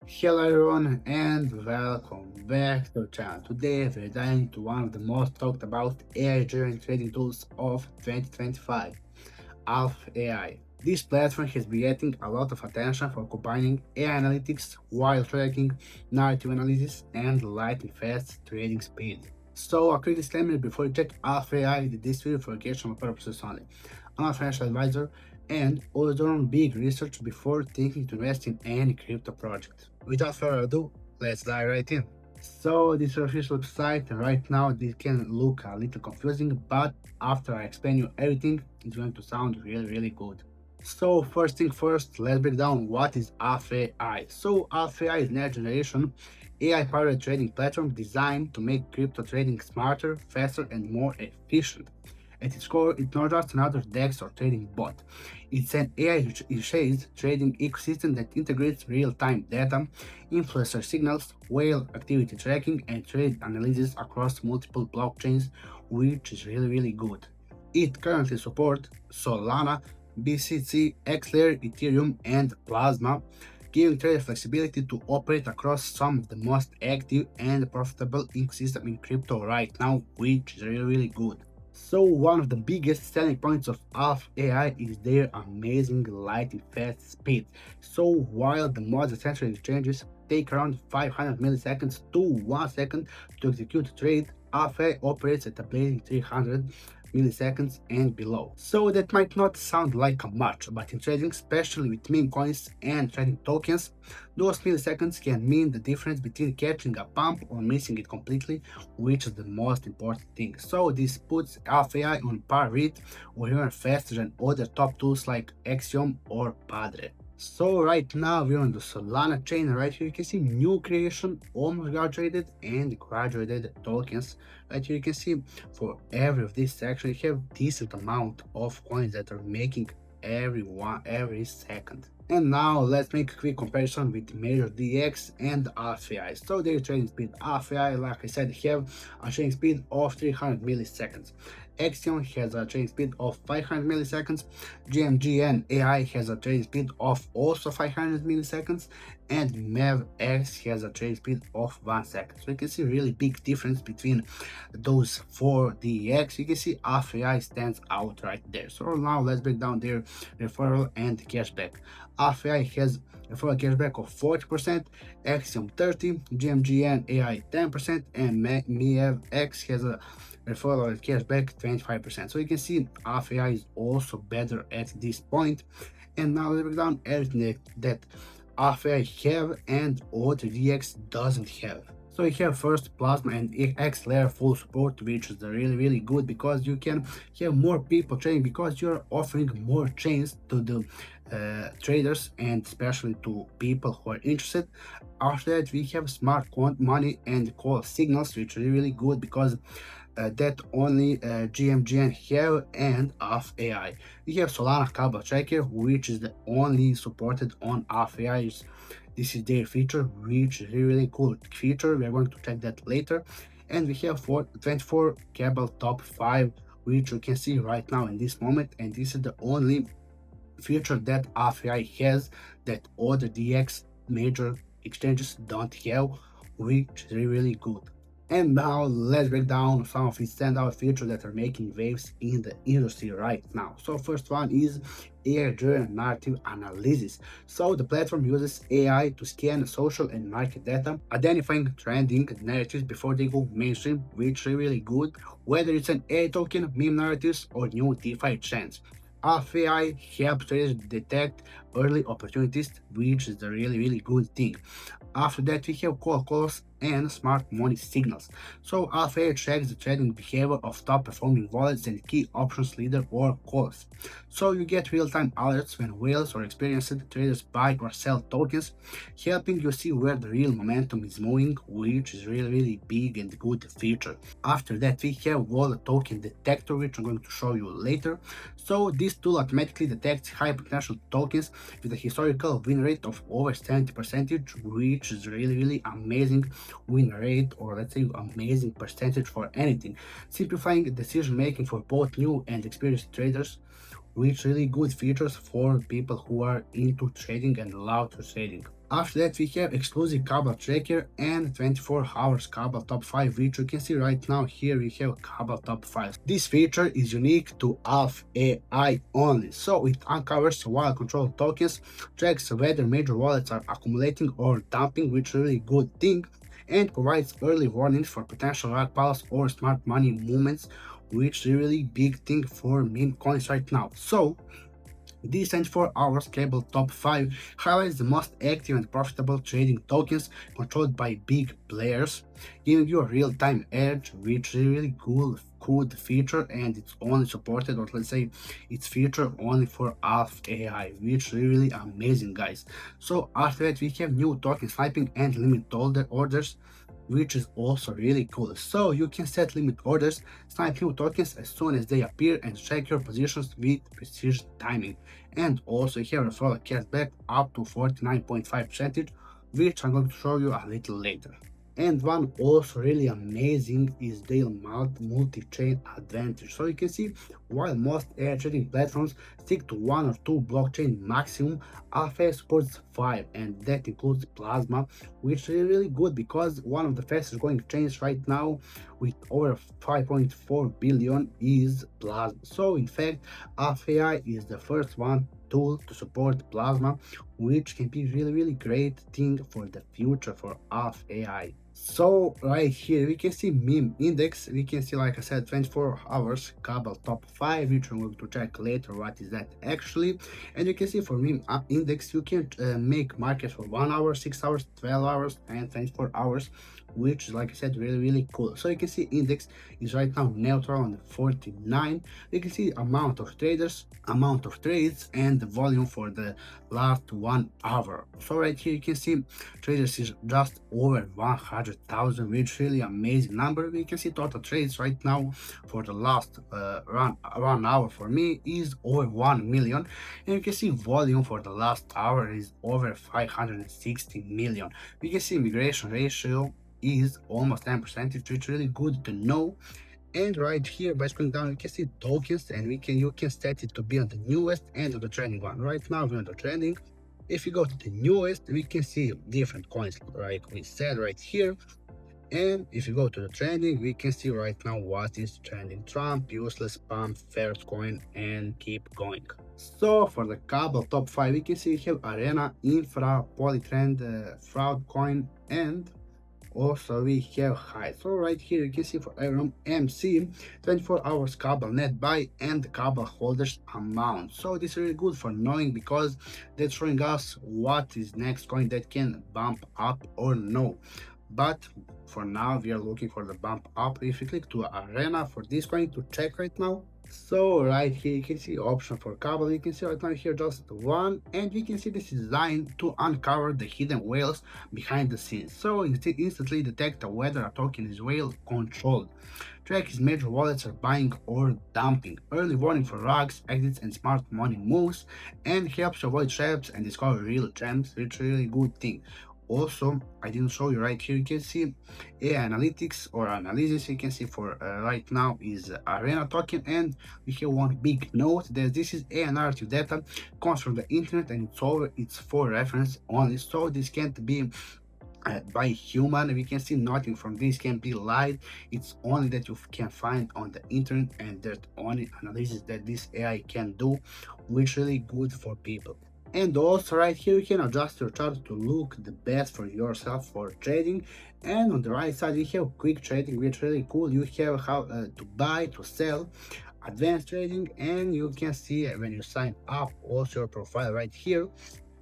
Hello everyone and welcome back to the channel. Today we're diving into one of the most talked about AI-driven trading tools of 2025, Alph AI. This platform has been getting a lot of attention for combining AI analytics while tracking narrative analysis and lightning fast trading speed. So a quick disclaimer before you check Alph AI, this video for educational purposes only. I'm a financial advisor and always do big research before thinking to invest in any crypto project. Without further ado, let's dive right in. So this is official website. Right now this can look a little confusing, but after I explain you everything, it's going to sound really good. So first thing first, let's break down what is Alph AI. So Alph AI is next generation AI-powered trading platform designed to make crypto trading smarter, faster, and more efficient. At its core, it's not just another DEX or trading bot. It's an AI-shaped trading ecosystem that integrates real-time data, influencer signals, whale activity tracking, and trade analysis across multiple blockchains, which is really good. It currently supports Solana, BCC, Xlayer, Ethereum, and Plasma, giving traders flexibility to operate across some of the most active and profitable ecosystem in crypto right now, which is really good. So one of the biggest selling points of Alph AI is their amazing lightning fast speed. So while the most essential exchanges take around 500 milliseconds to 1 second to execute a trade, Alph AI operates at a blazing 300 milliseconds and below. So that might not sound like much, but in trading, especially with meme coins and trading tokens, those milliseconds can mean the difference between catching a pump or missing it completely, which is the most important thing. So this puts Alph AI on par with or even faster than other top tools like Axiom or Padre. So right now we're on the Solana chain. Right here you can see new creation, almost graduated and graduated tokens. Right here you can see for every of these sections you have decent amount of coins that are making every second. And now let's make a quick comparison with major DX and Alph AI. So their trading speed, Alph AI, like I said, have a trading speed of 300 milliseconds. Axiom has a trading speed of 500 milliseconds. GMGN AI has a trading speed of also 500 milliseconds, and MEV-X has a trading speed of 1 second. So you can see really big difference between those four DEX. You can see Alph AI stands out right there. So now let's break down their referral and cashback. Alph AI has referral cashback of 40%, Axiom 30%, GMGN AI 10%, and MEV-X has a referral cashback 25%. So you can see Alph AI is also better at this point. And now let's break down everything that Alph AI have and other DX doesn't have. So you have first Plasma and Xlayer full support, which is really good because you can have more people trading because you're offering more chains to the traders and especially to people who are interested. After that, we have smart money and call signals, which are really good because that only GMGN have and Alph AI. We have Solana Cable Tracker, which is the only supported on Alph AI. This is their feature, which is really cool feature. We are going to check that later. And we have 24 cable top 5, which you can see right now in this moment. And this is the only feature that Alph AI has that other DX major exchanges don't have, which is really good. And now let's break down some of the standout features that are making waves in the industry right now. So first one is AI-driven narrative analysis. So the platform uses AI to scan social and market data, identifying trending narratives before they go mainstream, which is really good, whether it's an AI token, meme narratives, or new DeFi trends. Alph AI helps traders detect early opportunities, which is a really good thing. After that, we have call calls and smart money signals. So Alph AI tracks the trading behavior of top performing wallets and key options leader or calls. So you get real-time alerts when whales or experienced traders buy or sell tokens, helping you see where the real momentum is moving, which is really big and good feature. After that, we have wallet token detector, which I'm going to show you later. So this tool automatically detects high potential tokens with a historical win rate of over 70%, which is really amazing win rate, or let's say amazing percentage for anything, simplifying decision making for both new and experienced traders, which really good features for people who are into trading and love to trading. After that, we have exclusive Cabal Tracker and 24 hours Cabal Top 5, which you can see right now. Here we have Cabal Top 5. This feature is unique to Alph AI only, so it uncovers while control tokens, tracks whether major wallets are accumulating or dumping, which is a really good thing, and provides early warnings for potential rug pulls or smart money movements, which is a really big thing for meme coins right now. So this 24 hours cable top 5 highlights the most active and profitable trading tokens controlled by big players, giving you a real-time edge, which is a really good feature, and it's only supported, or let's say it's featured only for Alph AI, which is really amazing, guys. So after that, we have new token sniping and limit orders, which is also really cool. So you can set limit orders, snipe new tokens as soon as they appear, and check your positions with precision timing. And also here referral cashback up to 49.5%, which I'm going to show you a little later. And one also really amazing is their multi-chain advantage. So you can see while most AI trading platforms stick to one or two blockchain maximum, Alpha AI supports 5, and that includes Plasma, which is really good because one of the fastest growing chains right now with over 5.4 billion is Plasma. So in fact, Alpha AI is the first one tool to support Plasma, which can be really great thing for the future for Alpha AI. So right here we can see meme index. We can see, like I said, 24 hours Cabal top 5, which I'm going to check later what is that actually. And you can see for meme index you can make markets for 1 hour, 6 hours, 12 hours and 24 hours, which is, like I said, really cool. So you can see index is right now neutral on 49. You can see amount of traders, amount of trades, and the volume for the last 1 hour. So right here you can see traders is just over 100,000, which is really amazing number. We can see total trades right now for the last one hour for me is over 1 million, and you can see volume for the last hour is over 560 million. We can see migration ratio is almost 10%, which is really good to know. And right here by scrolling down you can see tokens, and you can set it to be on the newest and on the trending one. Right now we're on the trending. If you go to the newest, we can see different coins like we said right here. And if you go to the trending, we can see right now what is trending: Trump, useless, pump, first coin, and keep going. So for the Cabal top 5, we can see we have Arena, Infra, Polytrend, Fraud coin, and also we have high. So right here you can see for everyone MC 24 hours Cabal net buy and Cabal holders amount. So this is really good for knowing because that's showing us what is next coin that can bump up or no. But for now we are looking for the bump up. If you click to Arena for this coin to check right now, so right here you can see option for Cabal. You can see right now here just one, and you can see this is designed to uncover the hidden whales behind the scenes. So instantly detect whether a token is whale controlled. Track his major wallets are buying or dumping. Early warning for rugs, exits, and smart money moves, and helps you avoid traps and discover real gems, which is a really good thing. Also, I didn't show you right here, you can see AI analytics or analysis. You can see for right now is Arena token, and we have one big note that this is AI narrative data, comes from the internet, and it's for reference only, so this can't be by human. We can see nothing from this can be lied. It's only that you can find on the internet, and that only analysis that this AI can do, which is really good for people. And also right here you can adjust your chart to look the best for yourself for trading. And on the right side we have quick trading, which is really cool. You have how to buy, to sell, advanced trading, and you can see when you sign up also your profile right here.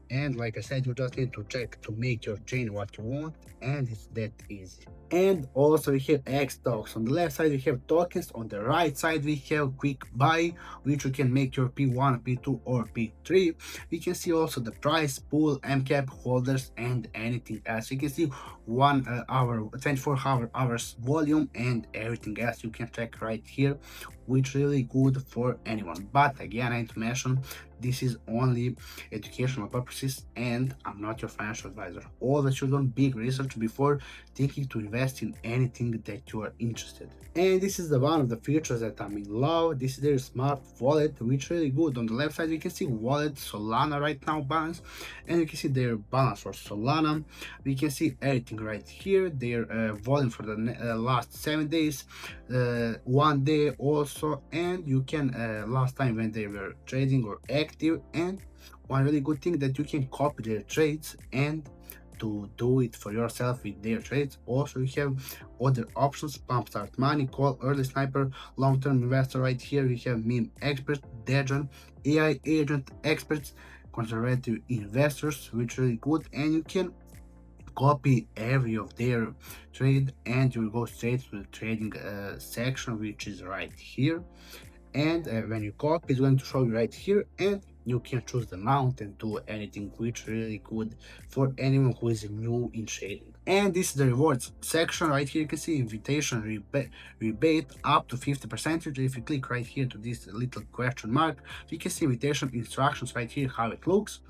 And like I said, you just need to check to make your chain what you want, and it's that easy. And also we have X stocks. On the left side we have tokens, on the right side we have quick buy, which you can make your P1, P2 or P3. We can see also the price, pool, MCAP, holders, and anything else. You can see 1 hour, 24 hours volume, and everything else you can check right here which really good for anyone. But again, I need to mention this is only educational purposes, and I'm not your financial advisor. Always should do big research before thinking to invest in anything that you are interested. And this is the one of the features that I'm in love. This is their smart wallet, which is really good. On the left side, you can see wallet Solana right now balance, and you can see their balance for Solana. We can see everything right here. Their volume for the last 7 days, 1 day also, and you can last time when they were trading or active. And one really good thing that you can copy their trades and to do it for yourself with their trades. Also, you have other options: pump start money, call, early sniper, long-term investor. Right here we have meme expert, Dejan, AI agent experts, conservative investors, which is really good. And you can copy every of their trade and you will go straight to the trading section, which is right here. And when you copy, it's going to show you right here, and you can choose the amount and do anything, which really good for anyone who is new in trading. And this is the rewards section. Right here you can see invitation rebate up to 50%. If you click right here to this little question mark, you can see invitation instructions right here, how it looks.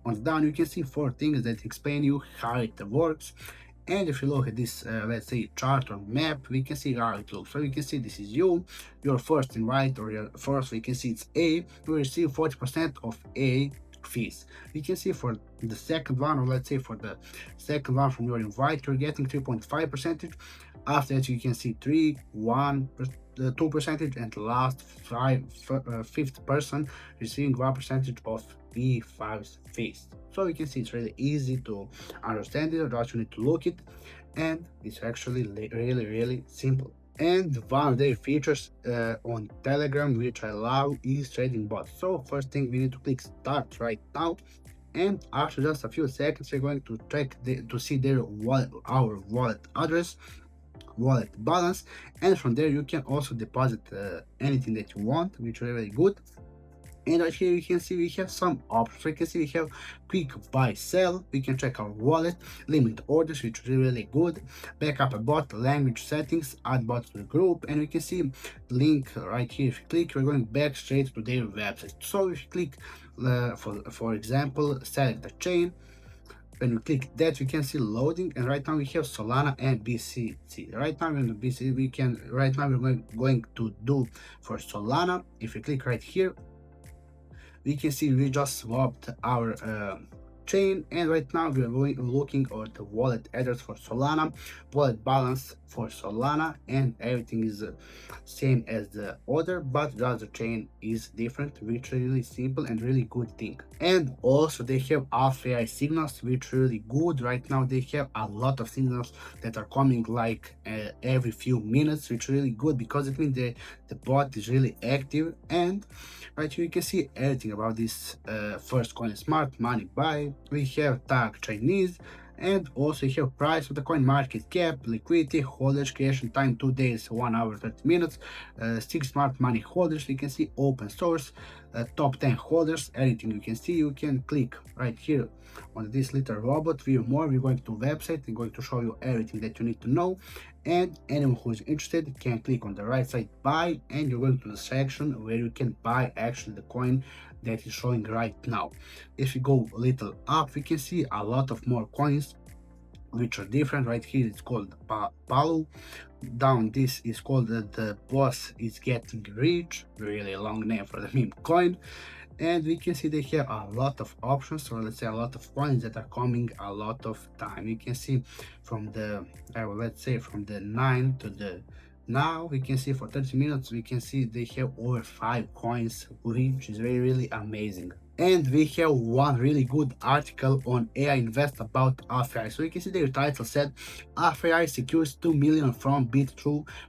On the down you can see 4 things that explain you how it works. And if you look at this, let's say, chart or map, we can see how it looks. So you can see this is you, your first invite, or your first, we can see it's A, you receive 40% of A fees. We can see for the second one, or let's say for the second one from your invite, you're getting 3.5%. After that, you can see 3, 1, 2%, and last fifth person receiving 1% of B5's fees. So you can see it's really easy to understand it, just you need to look it, and it's actually really simple. And one of their features on Telegram, which I love, is trading bots. So first thing, we need to click start right now, and after just a few seconds we're going to check to see their wallet, our wallet address, wallet balance, and from there you can also deposit anything that you want, which is really good. And right here you can see we have some options. We can see we have quick buy sell, we can check our wallet, limit orders, which is really good, backup a bot, language settings, add bot to the group, and we can see link right here. If you click, we're going back straight to their website. So if you click for example, select the chain, when you click that, you can see loading, and right now we have Solana and BCC. Right now in the BCC we're going to do for Solana. If you click right here, we can see we just swapped our chain, and right now we are looking at the wallet address for Solana, wallet balance for Solana, and everything is same as the other, but just the chain is different, which is really simple and really good thing. And also they have Alph AI signals, which really good. Right now they have a lot of signals that are coming like every few minutes, which is really good because it means the bot is really active. And right here you can see everything about this first coin, smart money buy. We have tag Chinese, and also you have price of the coin, market cap, liquidity, holders, creation time 2 days, 1 hour 30 minutes, 6 smart money holders. You can see open source, top 10 holders, anything you can see. You can click right here on this little robot, view more. We're going to website and going to show you everything that you need to know, and anyone who is interested can click on the right side buy, and you're going to the section where you can buy actually the coin that is showing right now. If you go a little up, we can see a lot of more coins which are different. Right here it's called Palu. Down this is called the boss is getting rich, really long name for the meme coin. And we can see they have a lot of options, or let's say a lot of coins that are coming a lot of time. You can see from the let's say from the 9 to the now, we can see for 30 minutes we can see they have over 5 coins, which is really amazing. And we have one really good article on AI Invest about Alph AI. So you can see their title said Alph AI secures 2 million from bit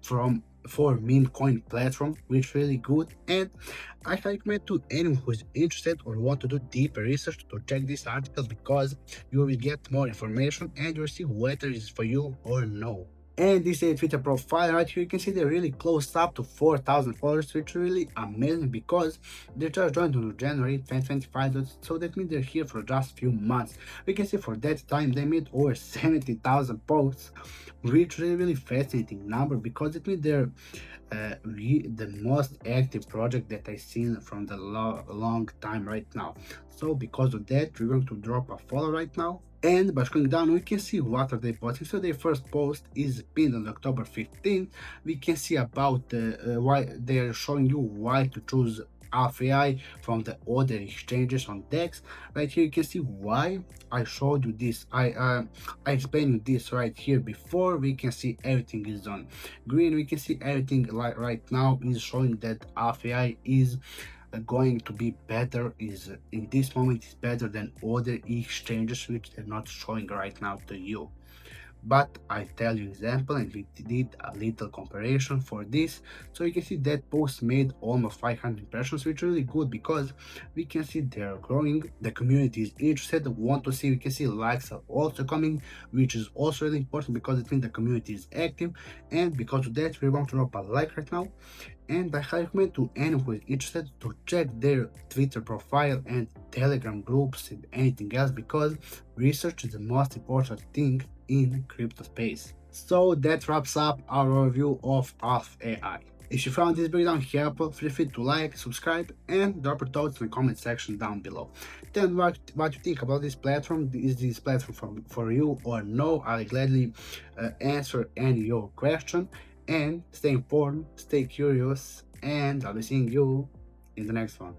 from for meme coin platform, which is really good. And I recommend to anyone who is interested or want to do deeper research to check this article, because you will get more information and you'll see whether it's for you or no. And this is Twitter profile right here. You can see they're really close up to 4,000 followers, which is really amazing because they just joined in January 2025. So that means they're here for just a few months. We can see for that time they made over 70,000 posts, which is really fascinating number because it means they're the most active project that I've seen from the long time right now. So because of that, we're going to drop a follow right now. And by scrolling down, we can see what are they posting. So their first post is pinned on October 15th. We can see about why they are showing you why to choose Alph AI from the other exchanges on DEX. Right here, you can see why I showed you this. I explained you this right here before. We can see everything is on green. We can see everything like right now is showing that Alph AI is going to be better, is in this moment is better than other exchanges which are not showing right now to you. But I tell you example, and we did a little comparison for this. So you can see that post made almost 500 impressions, which is really good because we can see they're growing, the community is interested, want to see. We can see likes are also coming, which is also really important because it means the community is active. And because of that, we're going to drop a like right now, and I highly recommend to anyone who is interested to check their Twitter profile and Telegram groups and anything else, because research is the most important thing in crypto space. So that wraps up our review of Alph AI. If you found this breakdown helpful, feel free to like, subscribe, and drop your thoughts in the comment section down below. Tell me what you think about this platform. Is this platform for you or no? I'll gladly answer any of your question. And stay informed, stay curious, and I'll be seeing you in the next one.